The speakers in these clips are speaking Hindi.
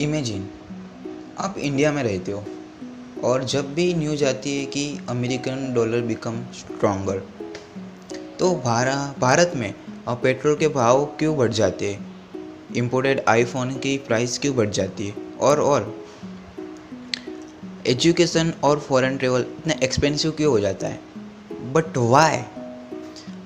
इमेजिन आप इंडिया में रहते हो और जब भी न्यूज़ आती है कि अमेरिकन डॉलर बिकम स्ट्रॉन्गर तो भारत में पेट्रोल के भाव क्यों बढ़ जाते हैं, इम्पोर्टेड आईफोन की प्राइस क्यों बढ़ जाती है और एजुकेशन और फॉरेन ट्रेवल इतना एक्सपेंसिव क्यों हो जाता है। But why?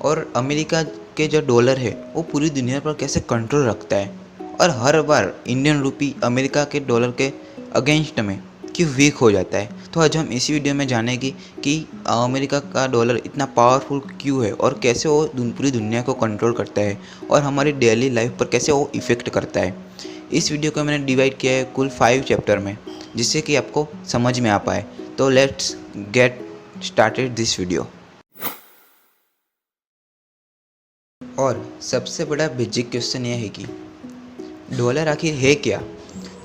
और अमेरिका के जो डॉलर है वो पूरी दुनिया पर कैसे कंट्रोल रखता है और हर बार इंडियन रुपी अमेरिका के डॉलर के अगेंस्ट में क्यों वीक हो जाता है। तो आज हम इसी वीडियो में जानेंगे कि अमेरिका का डॉलर इतना पावरफुल क्यों है और कैसे वो पूरी दुनिया को कंट्रोल करता है और हमारी डेली लाइफ पर कैसे वो इफ़ेक्ट करता है। इस वीडियो को मैंने डिवाइड किया है कुल 5 चैप्टर में, जिससे कि आपको समझ में आ पाए। तो let's get started this video. और सबसे बड़ा बेसिक क्वेश्चन यह है कि डॉलर आखिर है क्या।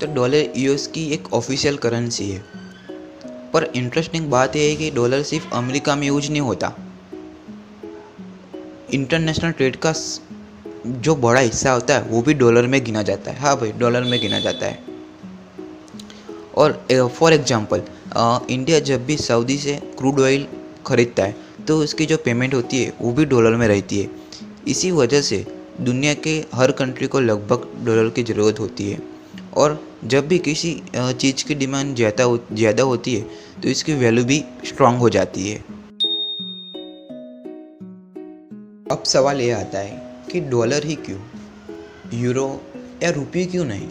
तो डॉलर यूएस की एक ऑफिशियल करेंसी है, पर इंटरेस्टिंग बात यह है कि डॉलर सिर्फ अमेरिका में यूज नहीं होता। इंटरनेशनल ट्रेड का जो बड़ा हिस्सा होता है वो भी डॉलर में गिना जाता है। हाँ भाई, डॉलर में गिना जाता है। और फॉर एग्जांपल इंडिया जब भी सऊदी से क्रूड ऑयल ख़रीदता है तो उसकी जो पेमेंट होती है वो भी डॉलर में रहती है। इसी वजह से दुनिया के हर कंट्री को लगभग डॉलर की ज़रूरत होती है। और जब भी किसी चीज़ की डिमांड ज़्यादा होती है तो इसकी वैल्यू भी स्ट्रांग हो जाती है। अब सवाल ये आता है कि डॉलर ही क्यों, यूरो या रुपये क्यों नहीं।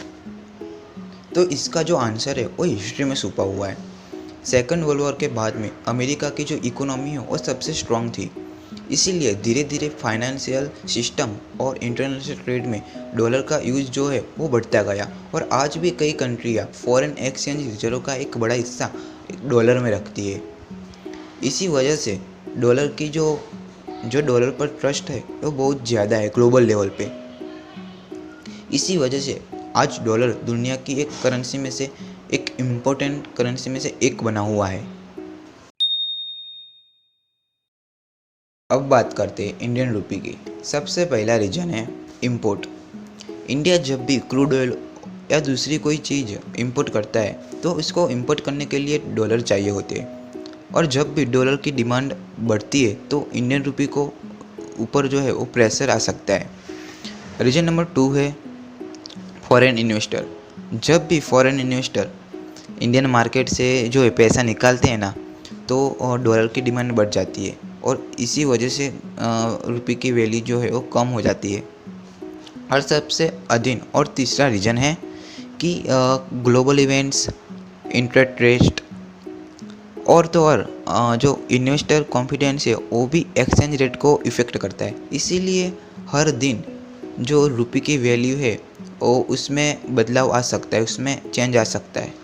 तो इसका जो आंसर है वो हिस्ट्री में छुपा हुआ है। सेकंड वर्ल्ड वॉर के बाद में अमेरिका की जो इकोनॉमी है वो सबसे स्ट्रांग थी, इसीलिए धीरे धीरे फाइनेंशियल सिस्टम और इंटरनेशनल ट्रेड में डॉलर का यूज जो है वो बढ़ता गया। और आज भी कई कंट्रियाँ फॉरेन एक्सचेंज रिजर्व का एक बड़ा हिस्सा डॉलर में रखती है। इसी वजह से डॉलर की जो जो डॉलर पर ट्रस्ट है वो बहुत ज़्यादा है ग्लोबल लेवल पे। इसी वजह से आज डॉलर दुनिया की एक करेंसी में से एक इम्पोर्टेंट करेंसी में से एक बना हुआ है। अब बात करते हैं इंडियन रुपी की। सबसे पहला रीजन है इंपोर्ट। इंडिया जब भी क्रूड ऑयल या दूसरी कोई चीज़ इंपोर्ट करता है तो इसको इंपोर्ट करने के लिए डॉलर चाहिए होते हैं। और जब भी डॉलर की डिमांड बढ़ती है तो इंडियन रुपी को ऊपर जो है वो प्रेशर आ सकता है। रीजन नंबर 2 है फॉरेन इन्वेस्टर। जब भी फॉरेन इन्वेस्टर इंडियन मार्केट से जो है पैसा निकालते हैं ना, तो डॉलर की डिमांड बढ़ जाती है और इसी वजह से रुपये की वैल्यू जो है वो कम हो जाती है। और सबसे अधीन और तीसरा रीज़न है कि ग्लोबल इवेंट्स, इंटरेस्ट रेट और तो और जो इन्वेस्टर कॉन्फिडेंस है वो भी एक्सचेंज रेट को इफ़ेक्ट करता है। इसीलिए हर दिन जो रुपये की वैल्यू है वो उसमें बदलाव आ सकता है, उसमें चेंज आ सकता है।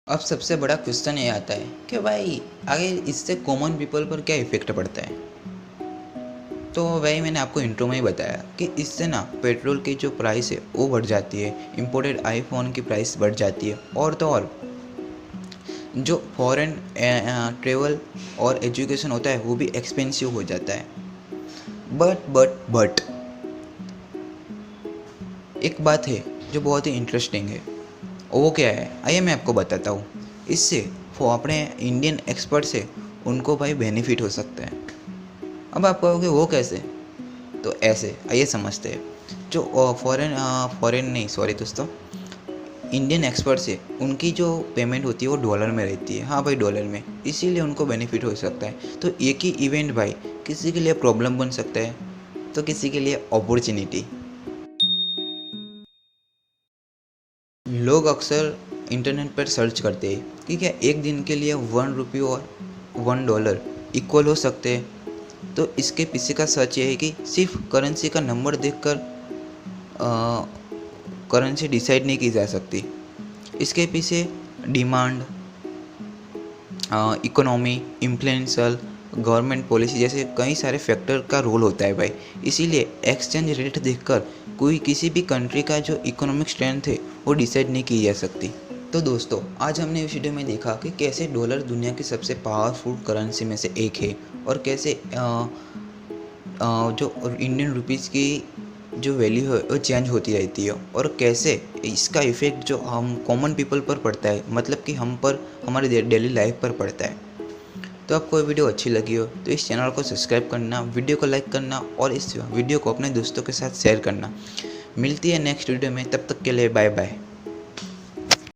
अब सबसे बड़ा क्वेश्चन ये आता है कि भाई आगे इससे कॉमन पीपल पर क्या इफ़ेक्ट पड़ता है। तो वही मैंने आपको इंट्रो में ही बताया कि इससे ना पेट्रोल की जो प्राइस है वो बढ़ जाती है, इम्पोर्टेड आईफोन की प्राइस बढ़ जाती है और तो और जो फॉरेन ट्रेवल और एजुकेशन होता है वो भी एक्सपेंसिव हो जाता है। बट एक बात है जो बहुत ही इंटरेस्टिंग है। वो क्या है, आइए मैं आपको बताता हूँ। इससे वो अपने इंडियन एक्सपर्ट से उनको भाई बेनिफिट हो सकता है। अब आप कहोगे वो कैसे, तो ऐसे आइए समझते हैं। जो फॉरेन नहीं, सॉरी दोस्तों, इंडियन एक्सपर्ट से उनकी जो पेमेंट होती है वो डॉलर में रहती है। हाँ भाई, डॉलर में, इसीलिए उनको बेनिफिट हो सकता है। तो एक ही इवेंट भाई किसी के लिए प्रॉब्लम बन सकता है तो किसी के लिए अपॉर्चुनिटी। लोग अक्सर इंटरनेट पर सर्च करते हैं कि क्या एक दिन के लिए 1 रुपये और $1 इक्वल हो सकते हैं। तो इसके पीछे का सच ये है कि सिर्फ करेंसी का नंबर देखकर करेंसी डिसाइड नहीं की जा सकती। इसके पीछे demand, economy, influential, government policy जैसे कई सारे फैक्टर का रोल होता है भाई। इसीलिए एक्सचेंज रेट देखकर कोई किसी भी कंट्री का जो इकोनॉमिक स्ट्रेंथ है वो डिसाइड नहीं की जा सकती। तो दोस्तों, आज हमने इस वीडियो में देखा कि कैसे डॉलर दुनिया की सबसे पावरफुल करेंसी में से एक है और कैसे जो इंडियन रुपीज़ की जो वैल्यू है वो चेंज होती रहती है और कैसे इसका इफ़ेक्ट जो हम कॉमन पीपल पर पड़ता है, मतलब कि हम पर, हमारे डेली लाइफ पर पड़ता है। तो आपको ये वीडियो अच्छी लगी हो तो इस चैनल को सब्सक्राइब करना, वीडियो को लाइक करना और इस वीडियो को अपने दोस्तों के साथ शेयर करना। मिलती है नेक्स्ट वीडियो में, तब तक के लिए बाय बाय।